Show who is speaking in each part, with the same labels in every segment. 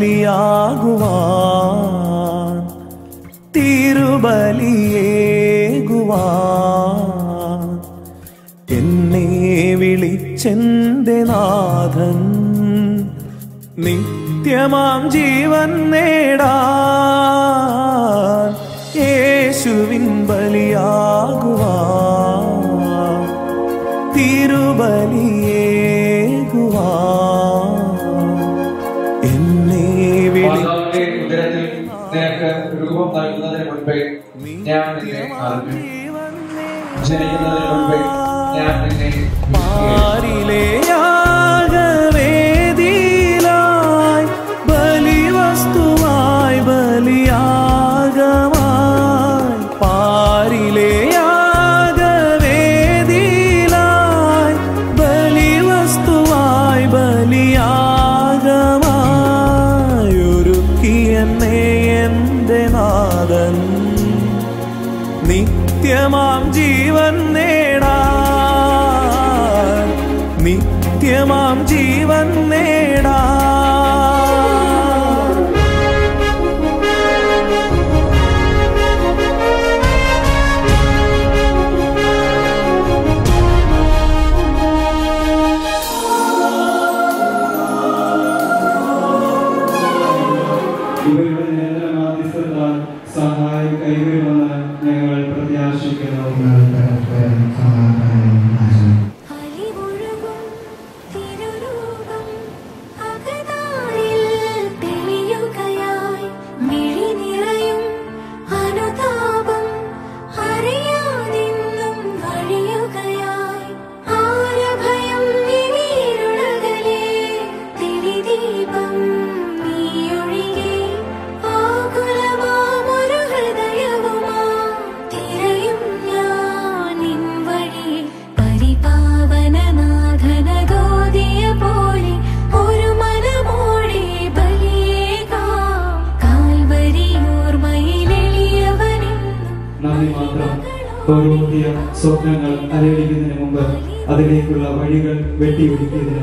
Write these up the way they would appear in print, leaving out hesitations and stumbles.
Speaker 1: ബലിയാകുവാൻ തിരുബലിയേകുവാൻ എന്നെ വിളിച്ചെന്റെ നാഥൻ നിത്യമാം ജീവൻ നേടാൻ യേശുവിൻ ബലിയാകുവാൻ തിരുബലിയേകുവാൻ എന്നെ
Speaker 2: നിനക്ക് രൂപം നൽകുന്നതിന് മുൻപേ ഞാൻ നിന്നെ അറിഞ്ഞു. ജനിക്കുന്നതിന് മുൻപേ ഞാൻ നിന്നെ
Speaker 1: യാഗവേദിയിലായി ബലിവസ്തുവായി ബലിയാഗമായി പാരിലെ യാഗവേദിയിലായി ബലിവസ്തുവായി ബലിയാഗമായി ഒരുക്കിയെന്നെ എന്റെ നാഥൻ നിത്യമാം ജീവൻ നേടാൻ നിത്യമാം ജീവൻ നേടാൻ
Speaker 3: ഇവരുടെ നിരന്തരമാധ്യസ്ഥത്താൽ സഹായം കൈവരുമെന്ന് ഞങ്ങൾ പ്രത്യാശിക്കുന്നു. ഓരോ പുതിയ സ്വപ്നങ്ങൾ അലയടിക്കുന്നതിന് മുമ്പ് അതിലേക്കുള്ള വഴികൾ വെട്ടിയൊരുക്കിയതിന്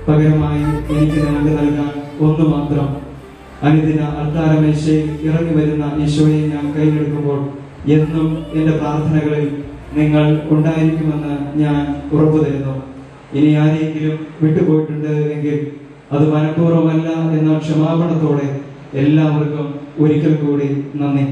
Speaker 3: പകരമായി എനിക്ക് നിനക്ക് നൽകാൻ ഒന്ന് മാത്രം. അനുദിന അൾത്താരമേശയിൽ ഇറങ്ങി വരുന്ന ഈശോയെ ഞാൻ കൈയെടുക്കുമ്പോൾ എന്നും എൻ്റെ പ്രാർത്ഥനകളിൽ നിങ്ങൾ ഉണ്ടായിരിക്കുമെന്ന് ഞാൻ ഉറപ്പു തരുന്നു. ഇനി ആരെങ്കിലും വിട്ടുപോയിട്ടുണ്ട് എങ്കിൽ അത് മനഃപൂർവ്വമല്ല എന്ന ക്ഷമാപണത്തോടെ എല്ലാവർക്കും ഒരിക്കൽ കൂടി നന്ദി.